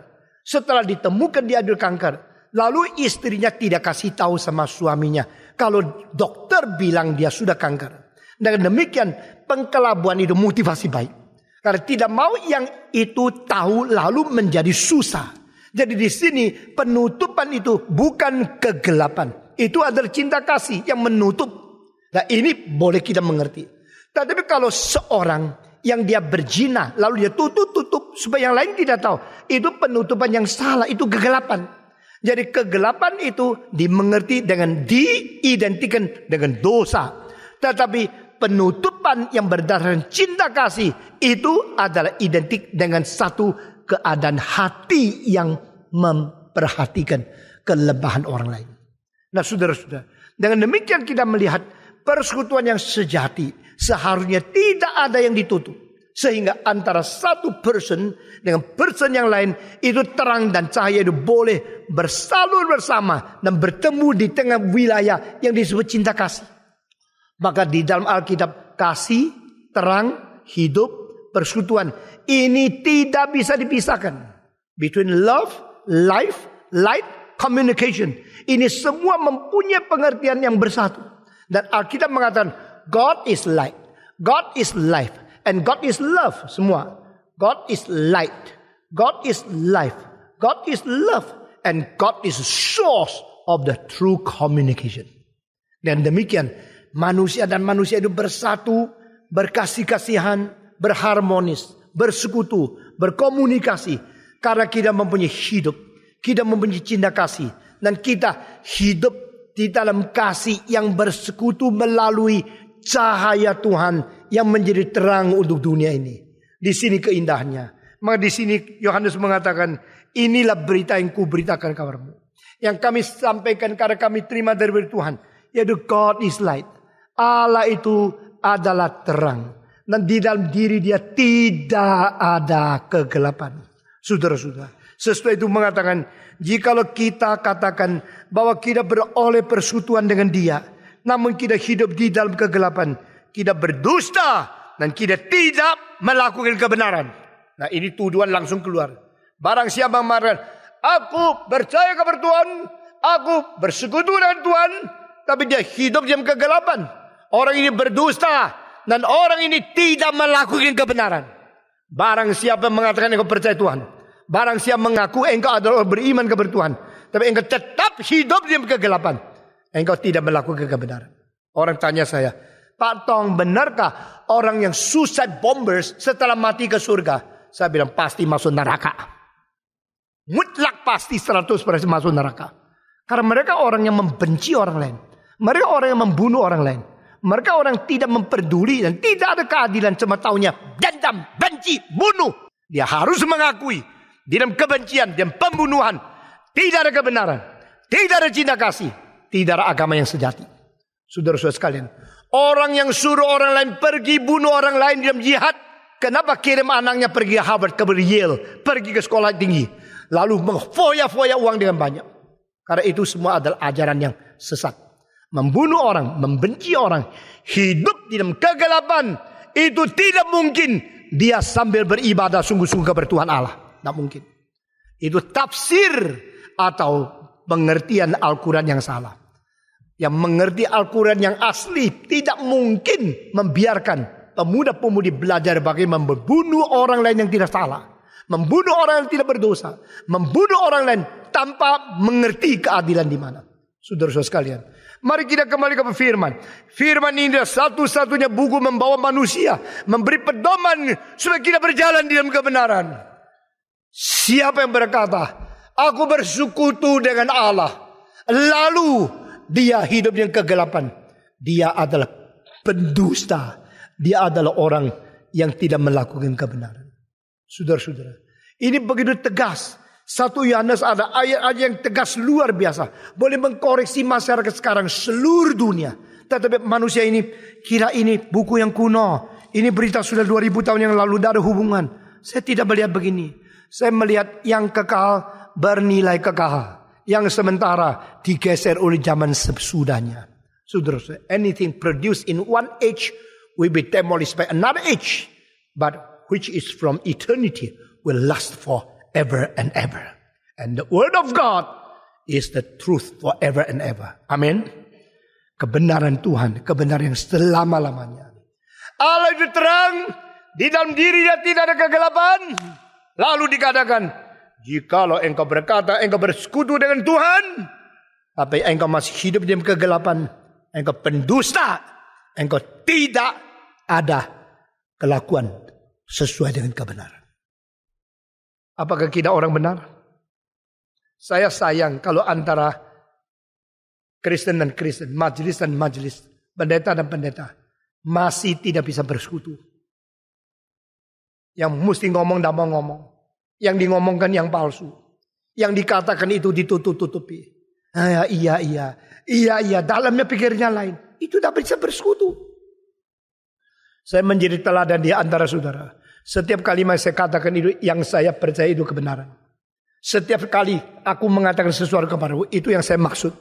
setelah ditemukan dia ada kanker, lalu istrinya tidak kasih tahu sama suaminya kalau dokter bilang dia sudah kanker. Dengan demikian pengkelabuan itu motivasi baik. Karena tidak mau yang itu tahu lalu menjadi susah. Jadi di sini penutupan itu bukan kegelapan. Itu adalah cinta kasih yang menutup. Nah ini boleh kita mengerti. Tetapi kalau seorang yang dia berzina lalu dia tutup supaya yang lain tidak tahu, itu penutupan yang salah, itu kegelapan. Jadi kegelapan itu dimengerti dengan diidentikan dengan dosa. Tetapi penutupan yang berdasarkan cinta kasih itu adalah identik dengan satu keadaan hati yang memperhatikan kelemahan orang lain. Nah saudara-saudara, dengan demikian kita melihat persekutuan yang sejati seharusnya tidak ada yang ditutup. Sehingga antara satu person dengan person yang lain itu terang dan cahaya itu boleh bersalur bersama dan bertemu di tengah wilayah yang disebut cinta kasih. Maka di dalam Alkitab kasih, terang, hidup, persekutuan ini tidak bisa dipisahkan. Between love, life, light, communication. Ini semua mempunyai pengertian yang bersatu. Dan Alkitab mengatakan God is light, God is life, and God is love. Semua. God is light, God is life, God is love, and God is the source of the true communication. Dan demikian manusia dan manusia itu bersatu, berkasih-kasihan, berharmonis, bersekutu, berkomunikasi. Karena kita mempunyai hidup, kita mempunyai cinta kasih, dan kita hidup di dalam kasih yang bersekutu melalui cahaya Tuhan yang menjadi terang untuk dunia ini. Di sini keindahannya. Maka di sini Yohanes mengatakan, inilah berita yang kuberitakan kabarmu, yang kami sampaikan karena kami terima dari Tuhan, yaitu God is light. Allah itu adalah terang, dan di dalam diri dia tidak ada kegelapan. Saudara-saudara, sesuai itu mengatakan, jikalau kita katakan bahwa kita beroleh persekutuan dengan dia, namun kita hidup di dalam kegelapan, kita berdusta dan kita tidak melakukan kebenaran. Nah ini tuduhan langsung keluar. Barang siapa mengatakan, aku percaya kepada Tuhan, aku bersekutu dengan Tuhan, tapi dia hidup dalam kegelapan, orang ini berdusta dan orang ini tidak melakukan kebenaran. Barang siapa mengatakan engkau percaya Tuhan, barang siapa mengaku engkau adalah orang beriman kepada Tuhan, tapi engkau tetap hidup di kegelapan, engkau tidak melakukan kebenaran. Orang tanya saya, Pak Tong, benarkah orang yang suicide bombers setelah mati ke surga? Saya bilang pasti masuk neraka. Mutlak pasti 100% masuk neraka. Karena mereka orang yang membenci orang lain. Mereka orang yang membunuh orang lain. Mereka orang yang tidak memperduli dan tidak ada keadilan, cuma taunya dendam, benci, bunuh. Dia harus mengakui di dalam kebencian dan pembunuhan tidak ada kebenaran, tidak ada cinta kasih, tidak ada agama yang sejati. Saudara-saudara sekalian, orang yang suruh orang lain pergi bunuh orang lain dalam jihad, kenapa kirim anaknya pergi ke Harvard, ke Yale, pergi ke sekolah tinggi, lalu mengfoya-foya uang dengan banyak? Karena itu semua adalah ajaran yang sesat. Membunuh orang, membenci orang, hidup di dalam kegelapan, itu tidak mungkin dia sambil beribadah sungguh-sungguh kepada Tuhan Allah. Tidak mungkin. Itu tafsir atau pengertian Al-Quran yang salah. Yang mengerti Al-Quran yang asli tidak mungkin membiarkan pemuda-pemudi belajar bagaimana membunuh orang lain yang tidak salah, membunuh orang yang tidak berdosa, membunuh orang lain tanpa mengerti keadilan di mana. Saudara-saudara sekalian, mari kita kembali ke firman. Firman ini adalah satu-satunya buku membawa manusia, memberi pedoman supaya kita berjalan di dalam kebenaran. Siapa yang berkata, aku bersekutu dengan Allah, lalu dia hidup dengan kegelapan, dia adalah pendusta. Dia adalah orang yang tidak melakukan kebenaran. Saudara-saudara, ini begitu tegas. 1 Yohanes ada ayat-ayat yang tegas luar biasa. Boleh mengkoreksi masyarakat sekarang seluruh dunia. Tetapi manusia ini kira ini buku yang kuno. Ini berita sudah 2000 tahun yang lalu, tidak ada hubungan. Saya tidak melihat begini. Saya melihat yang kekal bernilai kekal. Yang sementara digeser oleh zaman sesudahnya. Saudara, anything produced in one age will be demolished by another age. But which is from eternity will last forever and ever. And the word of God is the truth forever and ever. Amin. Kebenaran Tuhan, kebenaran yang selama-lamanya. Allah itu terang, di dalam dirinya tidak ada kegelapan. Lalu dikatakan, jikalau engkau berkata engkau bersekutu dengan Tuhan, tapi engkau masih hidup di dalam kegelapan, engkau pendusta, engkau tidak ada kelakuan sesuai dengan kebenaran. Apakah kita orang benar? Saya sayang kalau antara Kristen dan Kristen, majelis dan majelis, pendeta dan pendeta masih tidak bisa bersekutu. Yang mesti ngomong dan mau ngomong, yang ngomongkan yang palsu, yang dikatakan itu ditutup-tutupi. Iya, dalamnya pikirnya lain. Itu tidak bisa bersekutu. Saya menjadi teladan di antara saudara. Setiap kalimat saya katakan itu yang saya percaya itu kebenaran. Setiap kali aku mengatakan sesuatu kepadamu, itu yang saya maksud.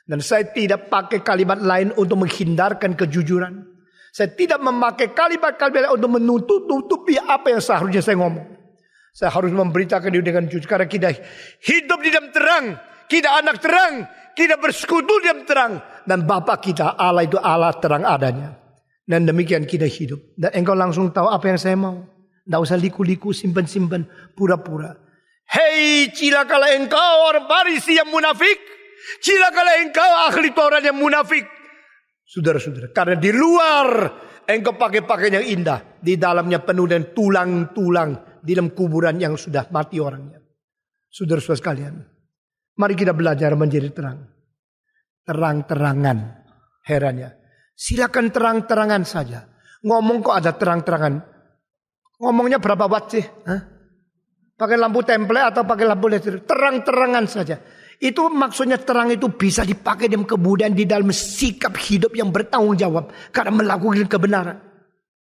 Dan saya tidak pakai kalimat lain untuk menghindarkan kejujuran. Saya tidak memakai kalimat-kalimat untuk menutupi apa yang seharusnya saya ngomong. Saya harus memberitakan itu dengan jujur. Karena kita hidup di dalam terang. Kita anak terang. Kita bersekutu di dalam terang. Dan Bapa kita, Allah itu Allah terang adanya. Dan demikian kita hidup. Dan engkau langsung tahu apa yang saya mau. Tidak usah liku-liku, simpan-simpan, pura-pura. Hei, cilakalah engkau orang Farisi yang munafik. Cilakalah engkau ahli Taurat yang munafik. Saudara-saudara, karena di luar engkau pakai pakaian yang indah. Di dalamnya penuh dengan tulang-tulang. Di dalam kuburan yang sudah mati orangnya. Saudara-saudara sekalian, mari kita belajar menjadi terang. Terang-terangan. Herannya, silakan terang-terangan saja. Ngomong kok ada terang-terangan. Ngomongnya berapa watt sih? Pakai lampu template atau pakai lampu listrik? Terang-terangan saja. Itu maksudnya terang itu bisa dipakai dalam kebudayaan, di dalam sikap hidup yang bertanggung jawab. Karena melakukan kebenaran.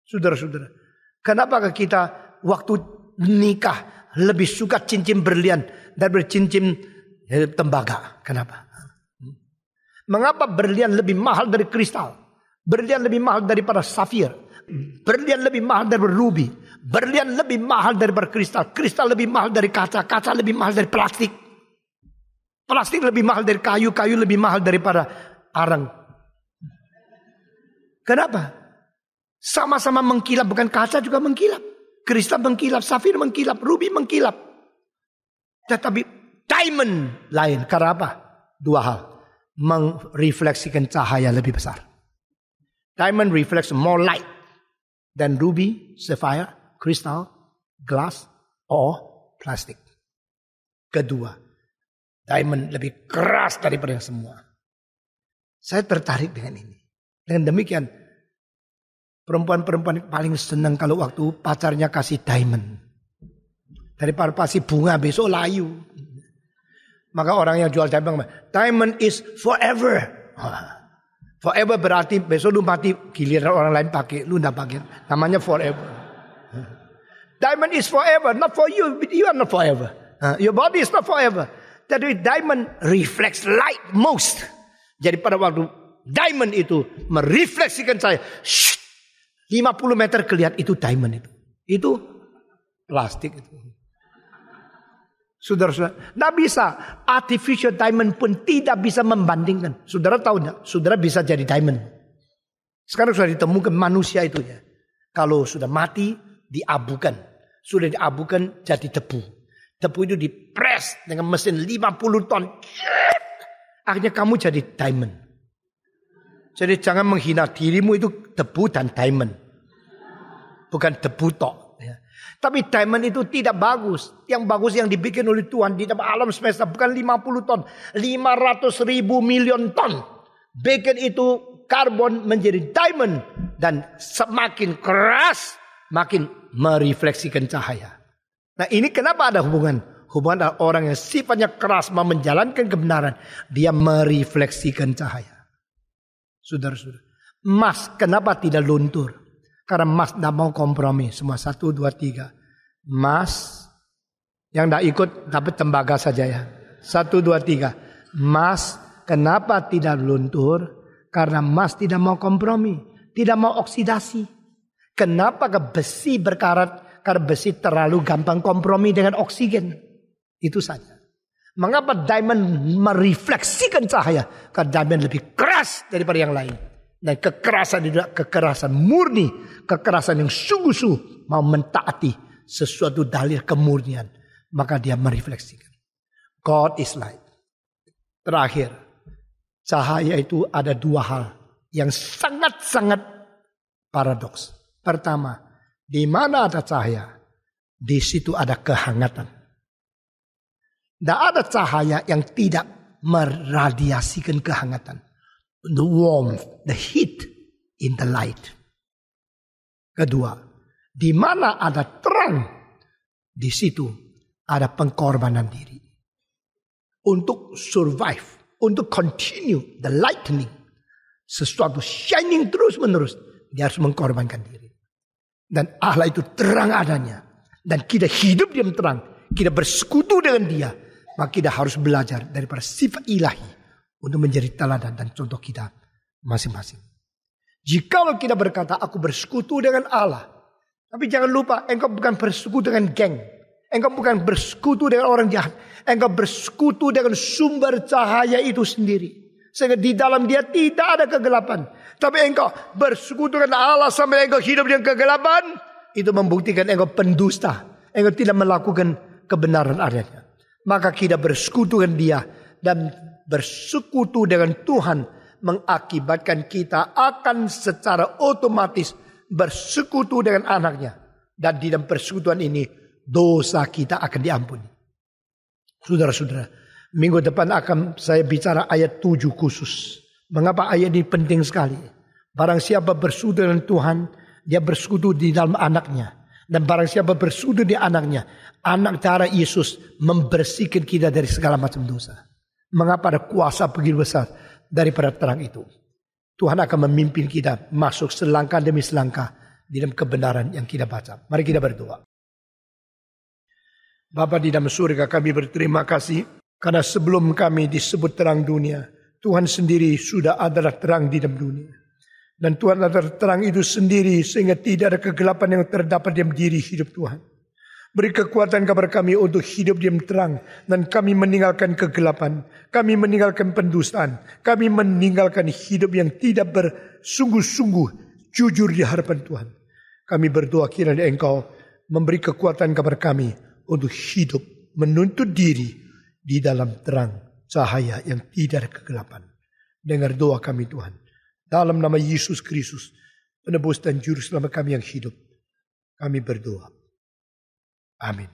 Saudara-saudara, kenapa kita waktu nikah lebih suka cincin berlian daripada cincin tembaga? Kenapa? Mengapa berlian lebih mahal dari kristal? Berlian lebih mahal daripada safir. Berlian lebih mahal daripada ruby. Berlian lebih mahal daripada kristal. Kristal lebih mahal dari kaca. Kaca lebih mahal dari plastik. Plastik lebih mahal dari kayu. Kayu lebih mahal daripada arang. Kenapa? Sama-sama mengkilap. Bukan kaca juga mengkilap. Kristal mengkilap. Safir mengkilap. Ruby mengkilap. Tetapi diamond lain. Karena apa? Dua hal. Merefleksikan cahaya lebih besar. Diamond reflects more light than ruby, sapphire, crystal, glass, or plastic. Kedua, diamond lebih keras daripada yang semua. Saya tertarik dengan ini. Dengan demikian, perempuan-perempuan paling senang kalau waktu pacarnya kasih diamond. Daripada kasih bunga besok layu. Maka orang yang jual diamond is forever. Forever berarti besok lu mati, giliran orang lain pakai, lu enggak pakai. Namanya forever. Diamond is forever, not for you. You are not forever. Your body is not forever. Jadi diamond reflects light most. Jadi pada waktu diamond itu merefleksikan cahaya, 50 meter kelihatan itu diamond itu. Itu plastik itu. Saudara-saudara, tidak bisa. Artificial diamond pun tidak bisa membandingkan. Saudara tahu tidak? Saudara bisa jadi diamond. Sekarang sudah ditemukan manusia itu ya. Kalau sudah mati, diabukan. Sudah diabukan jadi debu. Debu itu dipres dengan mesin 50 ton. Akhirnya kamu jadi diamond. Jadi jangan menghina dirimu, itu debu dan diamond. Bukan debu tok. Ya. Tapi diamond itu tidak bagus. Yang bagus yang dibikin oleh Tuhan di dalam alam semesta. Bukan 50 ton. 500 ribu million ton. Bikin itu karbon menjadi diamond. Dan semakin keras, makin merefleksikan cahaya. Nah ini kenapa ada hubungan? Hubungan adalah orang yang sifatnya keras mau menjalankan kebenaran. Dia merefleksikan cahaya. Saudara-saudara. Emas kenapa tidak luntur? Karena emas tidak mau kompromi. Semua 1, 2, 3. Emas yang tidak ikut dapat tembaga saja ya. 1, 2, 3. Emas kenapa tidak luntur? Karena emas tidak mau kompromi. Tidak mau oksidasi. Kenapa ke besi berkarat? Karena besi terlalu gampang kompromi dengan oksigen. Itu saja. Mengapa diamond merefleksikan cahaya? Karena diamond lebih keras daripada yang lain. Dan kekerasan itu kekerasan murni. Kekerasan yang sungguh-sungguh mau mentaati sesuatu dalil kemurnian. Maka dia merefleksikan. God is light. Terakhir. Cahaya itu ada dua hal. Yang sangat-sangat paradoks. Pertama. Di mana ada cahaya? Di situ ada kehangatan. Tidak ada cahaya yang tidak meradiasikan kehangatan. The warmth, the heat in the light. Kedua, di mana ada terang, di situ ada pengorbanan diri. Untuk survive, untuk continue the lightning. Sesuatu shining terus menerus, dia harus mengorbankan diri. Dan Allah itu terang adanya. Dan kita hidup di dalam terang. Kita bersekutu dengan dia. Maka kita harus belajar daripada sifat ilahi. Untuk menjadi teladan dan contoh kita masing-masing. Jikalau kita berkata aku bersekutu dengan Allah. Tapi jangan lupa engkau bukan bersekutu dengan geng. Engkau bukan bersekutu dengan orang jahat. Engkau bersekutu dengan sumber cahaya itu sendiri. Sehingga di dalam dia tidak ada kegelapan. Tapi engkau bersekutu dengan Allah sampai engkau hidup dengan kegelapan. Itu membuktikan engkau pendusta. Engkau tidak melakukan kebenaran adanya. Maka kita bersekutu dengan dia. Dan bersekutu dengan Tuhan. Mengakibatkan kita akan secara otomatis bersekutu dengan anaknya. Dan di dalam persekutuan ini. Dosa kita akan diampuni. Saudara-saudara. Minggu depan akan saya bicara ayat 7 khusus. Mengapa ayat ini penting sekali. Barang siapa bersekutu dengan Tuhan. Dia bersekutu di dalam anaknya. Dan barang siapa bersekutu di anaknya. Anak cara Yesus membersihkan kita dari segala macam dosa. Mengapa ada kuasa begitu besar daripada terang itu. Tuhan akan memimpin kita masuk selangkah demi selangkah. Di dalam kebenaran yang kita baca. Mari kita berdoa. Bapa di dalam surga, kami berterima kasih. Karena sebelum kami disebut terang dunia. Tuhan sendiri sudah adalah terang di dalam dunia. Dan Tuhan adalah terang itu sendiri sehingga tidak ada kegelapan yang terdapat di dalam diri hidup Tuhan. Beri kekuatan kepada kami untuk hidup di dalam terang. Dan kami meninggalkan kegelapan. Kami meninggalkan pendustaan. Kami meninggalkan hidup yang tidak bersungguh-sungguh jujur di hadapan Tuhan. Kami berdoa kiranya Engkau memberi kekuatan kepada kami untuk hidup menuntut diri di dalam terang cahaya yang tidak ada kegelapan. Dengar doa kami Tuhan. Dalam nama Yesus Kristus, penebus dan juru selamat kami yang hidup, kami berdoa. Amin.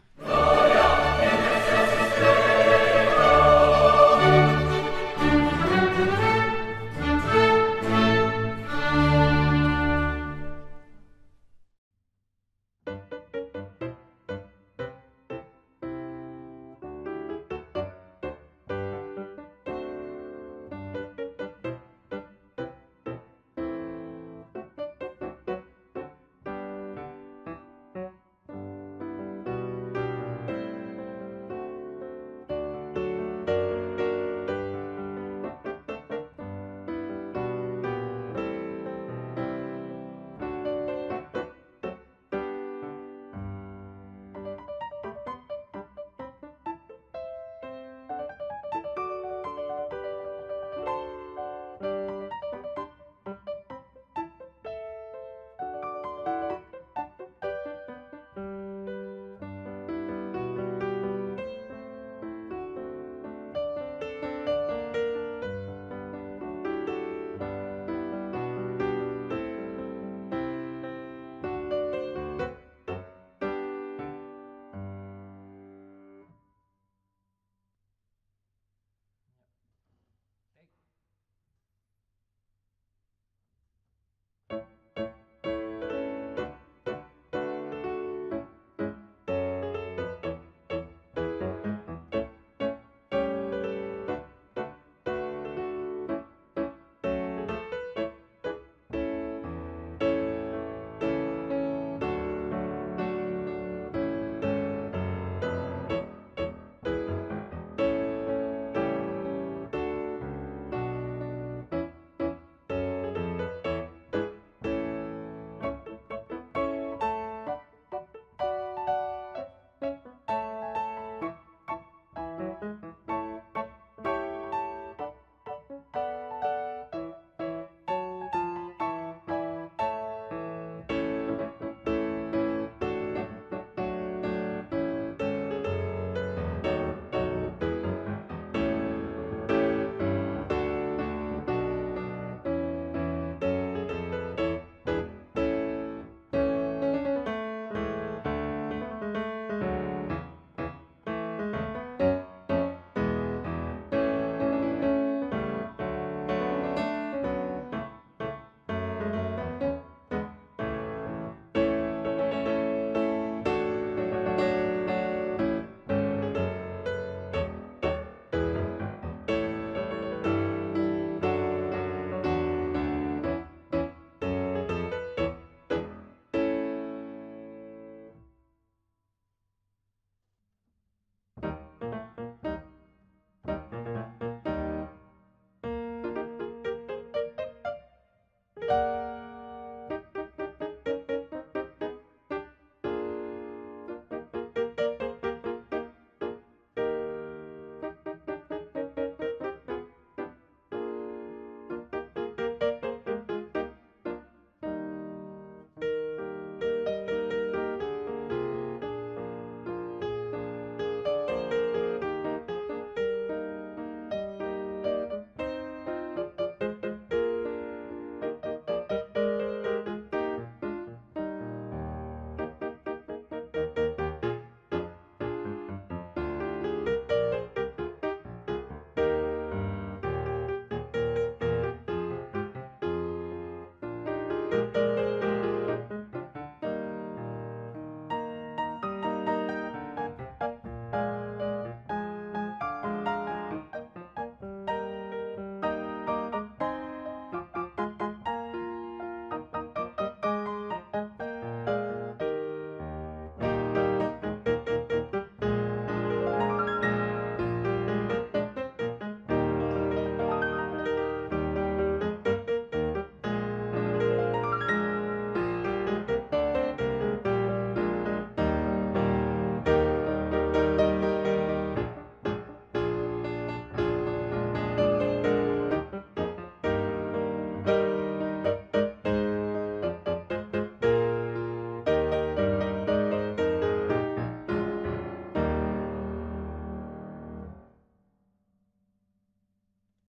Amin.